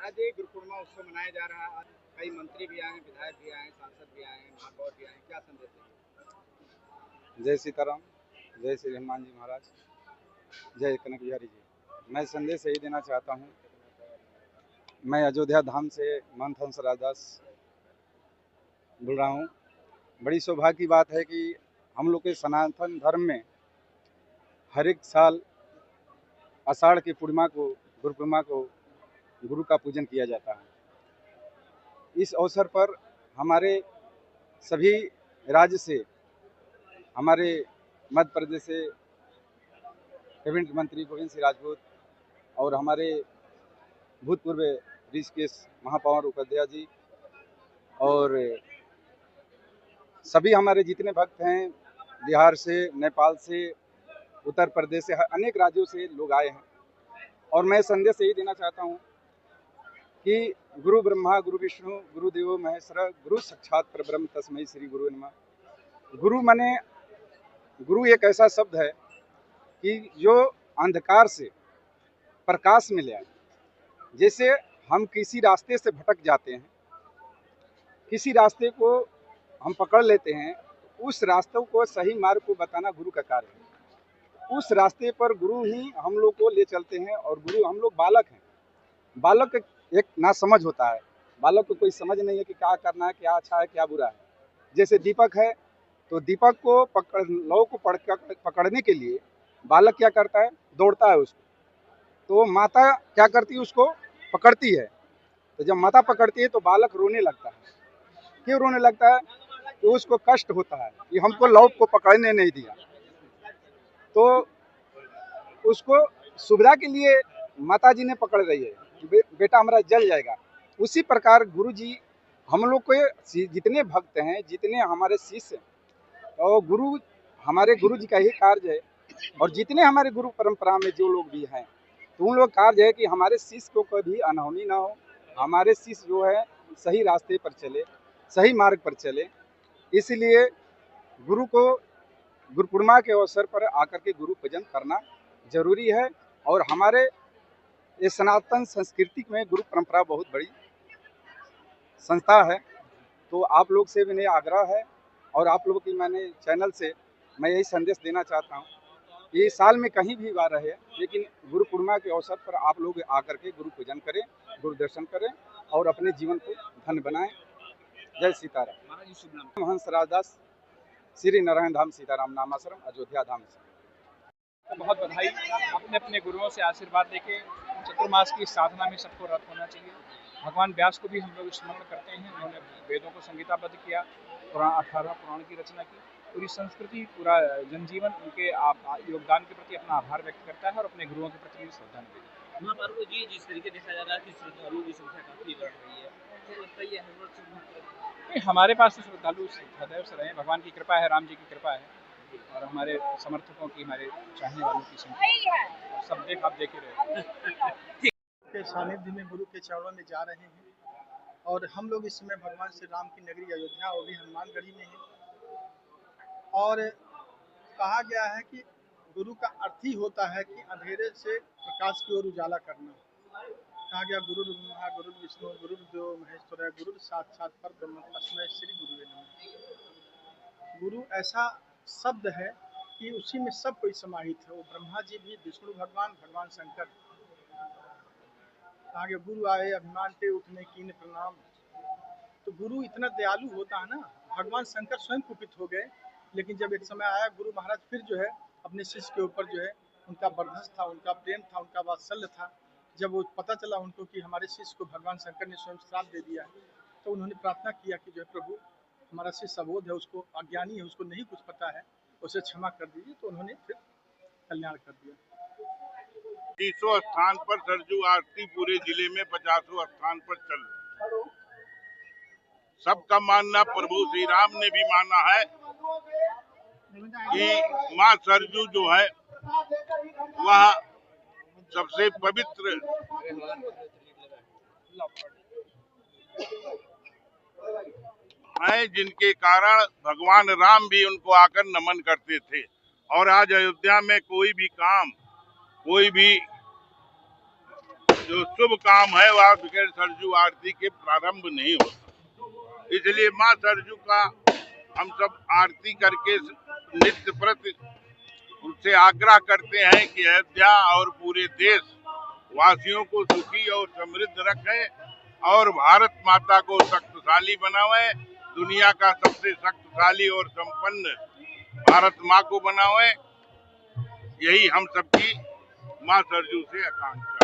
महाराज जी, गुरु पूर्णिमा उत्सव मनाया जा रहा है। कई मंत्री भी आए हैं, विधायक भी आए हैं, सांसद भी आए हैं, महापौर भी आए हैं। क्या संदेश देंगे? जय सीताराम, जय श्री हनुमान जी महाराज, जय कनक बिहारी जी। मैं संदेश यही देना चाहता हूँ। मैं अयोध्या धाम से महंत हंसराज दास बोल रहा हूँ। बड़ी सौभाग्य की बात है कि हम लोग के सनातन धर्म में हर एक साल आषाढ़ की पूर्णिमा को, गुरु पूर्णिमा को गुरु का पूजन किया जाता है। इस अवसर पर हमारे सभी राज्य से, हमारे मध्य प्रदेश से कैबिनेट मंत्री गोविंद सिंह राजपूत और हमारे भूतपूर्व ऋषिकेश महापौर उपाध्याय जी और सभी हमारे जितने भक्त हैं, बिहार से, नेपाल से, उत्तर प्रदेश से, अनेक राज्यों से लोग आए हैं। और मैं संदेश यही देना चाहता हूँ कि गुरु ब्रह्मा गुरु विष्णु गुरु देवो महेश्वर गुरु साक्षात परब्रह्म तस्मै श्री गुरु नमः। गुरु एक ऐसा शब्द है कि जो अंधकार से प्रकाश में ले आए। जैसे हम किसी रास्ते से भटक जाते हैं, किसी रास्ते को हम पकड़ लेते हैं, उस रास्तों को सही मार्ग को बताना गुरु का कार्य है। उस रास्ते पर गुरु ही हम लोग को ले चलते हैं। और गुरु, हम लोग बालक हैं, बालक एक नासमझ होता है, बालक को कोई समझ नहीं है कि क्या करना है, क्या अच्छा है, क्या बुरा है। जैसे दीपक है, तो दीपक को लौ को पकड़ने के लिए बालक क्या करता है, दौड़ता है उसको। तो माता क्या करती है, उसको पकड़ती है। तो जब माता पकड़ती है तो बालक रोने लगता है। क्यों रोने लगता है? तो उसको कष्ट होता है कि हमको लौ को पकड़ने नहीं दिया। तो उसको सुविधा के लिए माता जी ने पकड़ रही है कि बेटा हमारा जल जाएगा। उसी प्रकार गुरु जी हम लोग के जितने भक्त हैं, जितने हमारे शिष्य हैं, और गुरु, हमारे गुरु जी का ही कार्य है। और जितने हमारे गुरु परंपरा में जो लोग भी हैं, तो उन लोग कार्य है कि हमारे शिष्य को कभी अनहोनी ना हो, हमारे शिष्य जो है सही रास्ते पर चले, सही मार्ग पर चले। इसलिए गुरु को गुरु पूर्णिमा के अवसर पर आकर के गुरु पूजन करना जरूरी है। और हमारे ये सनातन संस्कृति में गुरु परंपरा बहुत बड़ी संस्था है। तो आप लोग से मैंने आग्रह है, और आप लोगों की मैंने चैनल से मैं यही संदेश देना चाहता हूँ कि साल में कहीं भी बार रहे, लेकिन गुरु पूर्णिमा के अवसर पर आप लोग आकर के गुरु पूजन करें, गुरु दर्शन करें और अपने जीवन को धन्य बनाएं। जय सीताराम। हंसराज दास, श्री नारायण धाम सीताराम नामाश्रम, अयोध्या धाम से। तो बहुत बधाई। अपने अपने गुरुओं से आशीर्वाद लेके चतुर्मास की साधना में सबको रत होना चाहिए। भगवान व्यास को भी हम लोग स्मरण करते हैं। उन्होंने वेदों को संगीताबद्ध किया, 18 पुराण की रचना की। पूरी संस्कृति, पूरा जनजीवन उनके योगदान के प्रति अपना आभार व्यक्त करता है और अपने गुरुओं के प्रति भी श्रद्धांजलि देता है। महापर्व जी, जिस तरीके देखा जा रहा है कि श्रद्धालुओं की संख्या काफी बढ़ रही है, तो लगता है ये हर वर्ष हमारे पास तो श्रद्धालु सदैव से रहे। भगवान की कृपा है, राम जी की कृपा है, और हमारे समर्थकों की, हमारे चाहने वालों की संख्या, और सब आप देख ही रहे के सानिध्य में, गुरु के चरणों में जा रहे हैं। और हम लोग इस समय भगवान श्री राम की नगरी अयोध्या और भी हनुमानगढ़ी में हैं। और कहा गया है कि गुरु का अर्थ ही होता है कि अंधेरे से प्रकाश की ओर उजाला करना। कहा गया गुरु ब्रह्मा गुरु विष्णु गुरु देवो महेश्वर गुरु साक्षात परब्रह्म तस्मै श्री गुरुवे नमः। गुरु ऐसा शब्द है कि उसी में सब कोई समाहित है। वो ब्रह्मा जी भी, विष्णु भगवान, भगवान शंकर। आगे गुरु आए अभिमान पे उठने कीन प्रणाम। तो गुरु इतना दयालु होता है ना। भगवान शंकर स्वयं कुपित हो गए, लेकिन जब एक समय आया, गुरु महाराज फिर जो है अपने शिष्य के ऊपर जो है उनका बर्धस था, उनका प्रेम था, उनका वात्सल्य था। जब वो पता चला उनको कि हमारे शिष्य को भगवान शंकर ने स्वयं श्राप दे दिया है, तो उन्होंने प्रार्थना किया कि जो है प्रभु, हमारा शिष्य अबोध है, उसको अज्ञानी है, उसको नहीं कुछ पता है, उसे क्षमा कर दीजिए। तो उन्होंने फिर कल्याण कर दिया। 30वें स्थान पर सरजू आरती पूरे जिले में 50वें स्थान पर चल रही। सबका मानना, प्रभु श्री राम ने भी माना है कि माँ सरजू जो है वह सबसे पवित्र है, जिनके कारण भगवान राम भी उनको आकर नमन करते थे। और आज अयोध्या में कोई भी काम, कोई भी जो शुभ काम है वह बगैर सरजू आरती के प्रारंभ नहीं होता। इसलिए माँ सरजू का हम सब आरती करके नित्य प्रति उनसे आग्रह करते हैं कि अयोध्या और पूरे देश वासियों को सुखी और समृद्ध रखें और भारत माता को शक्तिशाली बनावे, दुनिया का सबसे शक्तिशाली और संपन्न भारत माँ को बनावे। यही हम सबकी माँ सरजू से आकांक्षा।